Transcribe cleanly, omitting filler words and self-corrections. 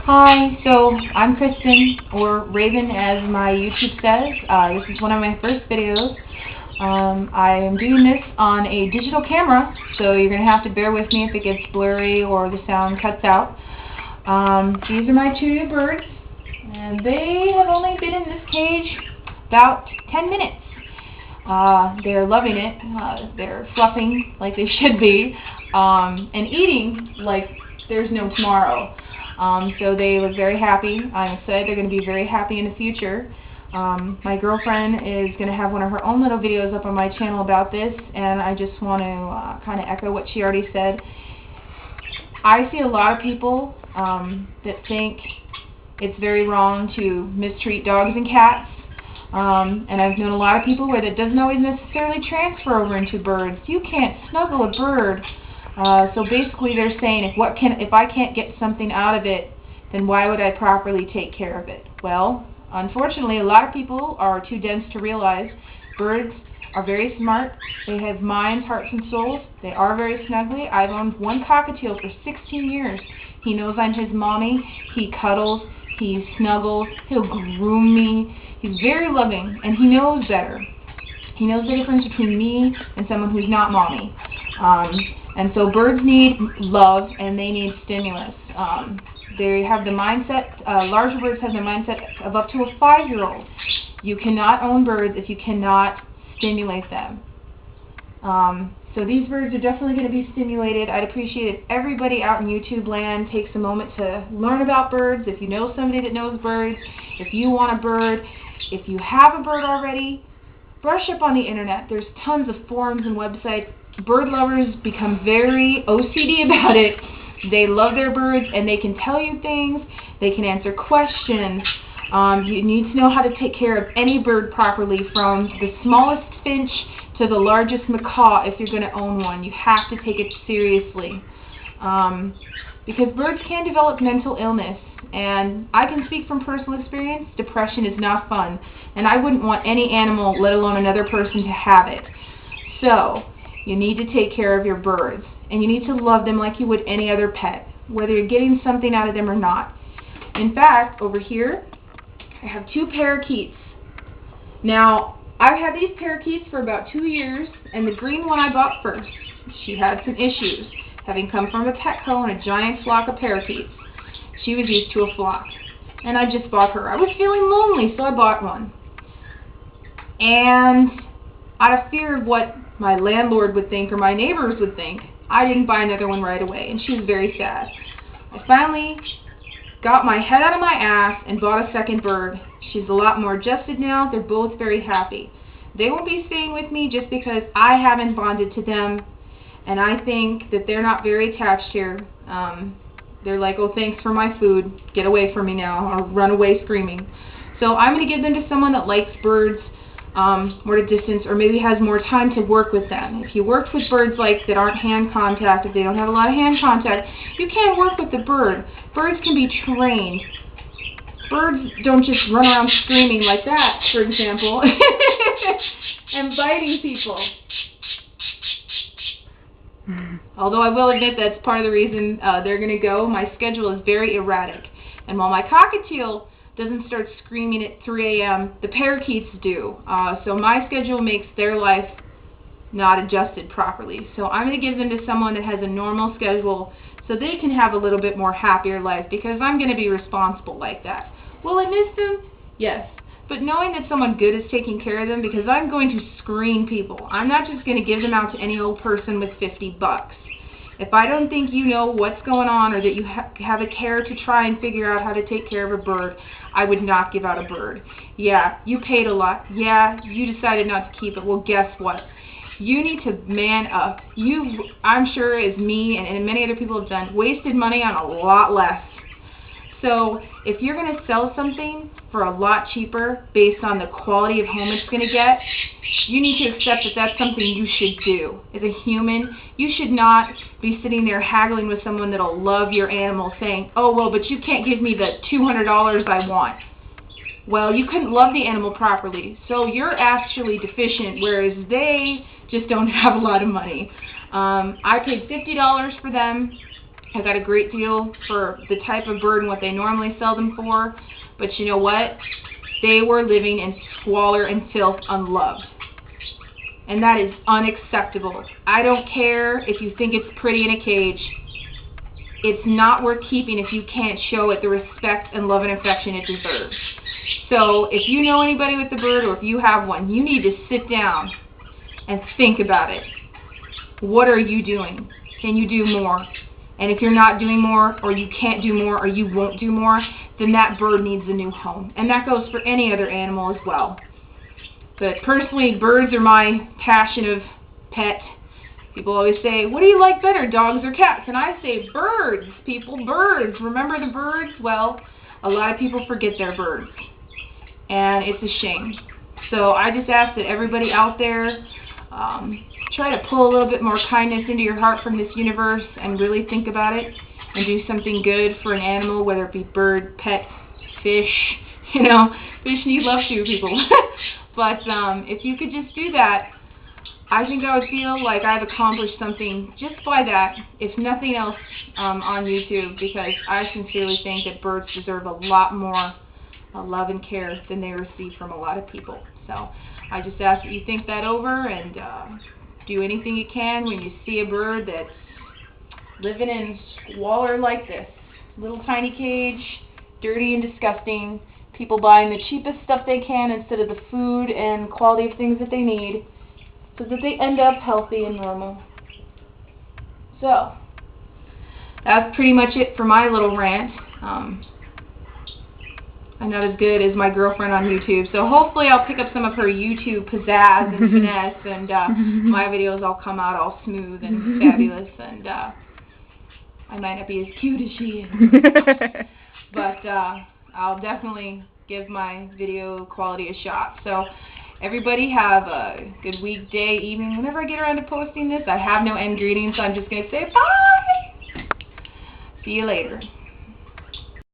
Hi, so I'm Kristen, or Raven as my YouTube says. This is one of my first videos. I am doing this on a digital camera, so you're going to have to bear with me if it gets blurry or the sound cuts out. These are my two new birds, and they have only been in this cage about 10 minutes. They're loving it. They're fluffing like they should be, and eating like there's no tomorrow. So they look very happy. I'm excited they're going to be very happy in the future. My girlfriend is going to have one of her own little videos up on my channel about this, and I just want to kind of echo what she already said. I see a lot of people that think it's very wrong to mistreat dogs and cats. And I've known a lot of people where that doesn't always necessarily transfer over into birds. You can't snuggle a bird. So basically they're saying if I can't get something out of it, then why would I properly take care of it? Well, unfortunately a lot of people are too dense to realize birds are very smart. They have minds, hearts, and souls. They are very snuggly. I've owned one cockatiel for 16 years. He knows I'm his mommy. He cuddles. He snuggles. He'll groom me. He's very loving, and he knows better. He knows the difference between me and someone who's not mommy. And so birds need love, and they need stimulus. They have the mindset, larger birds have the mindset of up to a 5-year-old. You cannot own birds if you cannot stimulate them. So these birds are definitely going to be stimulated. I'd appreciate if everybody out in YouTube land takes a moment to learn about birds. If you know somebody that knows birds, if you want a bird, if you have a bird already, brush up on the internet. There's tons of forums and websites. Bird lovers become very OCD about it. They love their birds, and they can tell you things. They can answer questions. You need to know how to take care of any bird properly, from the smallest finch to the largest macaw. If you're going to own one, you have to take it seriously. Because birds can develop mental illness, and I can speak from personal experience. Depression is not fun, and I wouldn't want any animal, let alone another person, to have it. So you need to take care of your birds, and you need to love them like you would any other pet, whether you're getting something out of them or not. In fact, over here, I have 2 parakeets. Now, I've had these parakeets for about 2 years, and the green one I bought first. She had some issues, having come from a Petco and a giant flock of parakeets. She was used to a flock, and I just bought her. I was feeling lonely, so I bought one. And out of fear of what my landlord would think or my neighbors would think, I didn't buy another one right away, and she was very sad. I finally got my head out of my ass and bought a second bird. She's a lot more adjusted now. They're both very happy. They will be staying with me just because I haven't bonded to them, and I think that they're not very attached here. They're like, oh, thanks for my food. Get away from me now, or run away screaming. So I'm going to give them to someone that likes birds more at a distance, or maybe has more time to work with them. If you worked with birds that aren't hand contact, if they don't have a lot of hand contact, you can't work with the bird. Birds can be trained. Birds don't just run around screaming like that, for example, and biting people. Although I will admit that's part of the reason they're going to go. My schedule is very erratic. And while my cockatiel doesn't start screaming at 3 a.m., the parakeets do. So my schedule makes their life not adjusted properly. So I'm going to give them to someone that has a normal schedule so they can have a little bit more happier life, because I'm going to be responsible like that. Will I miss them? Yes. But knowing that someone good is taking care of them, because I'm going to screen people. I'm not just going to give them out to any old person with $50. If I don't think you know what's going on, or that you have a care to try and figure out how to take care of a bird, I would not give out a bird. Yeah, you paid a lot. Yeah, you decided not to keep it. Well, guess what? You need to man up. You, I'm sure, as me and many other people have done, wasted money on a lot less. So if you're going to sell something for a lot cheaper based on the quality of home it's going to get, you need to accept that that's something you should do. As a human, you should not be sitting there haggling with someone that'll love your animal, saying, oh, well, but you can't give me the $200 I want. Well, you couldn't love the animal properly, so you're actually deficient, whereas they just don't have a lot of money. I paid $50 for them. I got a great deal for the type of bird and what they normally sell them for. But you know what? They were living in squalor and filth unloved. And that is unacceptable. I don't care if you think it's pretty in a cage. It's not worth keeping if you can't show it the respect and love and affection it deserves. So if you know anybody with a bird, or if you have one, you need to sit down and think about it. What are you doing? Can you do more? And if you're not doing more, or you can't do more, or you won't do more, then that bird needs a new home. And that goes for any other animal as well. But personally, birds are my passion of pet. People always say, what do you like better, dogs or cats? And I say, birds, people, birds. Remember the birds? Well, a lot of people forget their birds. And it's a shame. So I just ask that everybody out there try to pull a little bit more kindness into your heart from this universe and really think about it and do something good for an animal, whether it be bird, pet, fish. You know, fish need love too, people. But if you could just do that, I think I would feel like I've accomplished something just by that, if nothing else, on YouTube, because I sincerely think that birds deserve a lot more love and care than they receive from a lot of people. So I just ask that you think that over and do anything you can when you see a bird that's living in squalor like this. Little tiny cage, dirty and disgusting. People buying the cheapest stuff they can instead of the food and quality of things that they need, so that they end up healthy and normal. So that's pretty much it for my little rant. I'm not as good as my girlfriend on YouTube, so hopefully I'll pick up some of her YouTube pizzazz and finesse, and my videos all come out all smooth and fabulous, and I might not be as cute as she is, but I'll definitely give my video quality a shot. So everybody have a good week, day, evening. Whenever I get around to posting this, I have no end greetings, so I'm just going to say bye. See you later.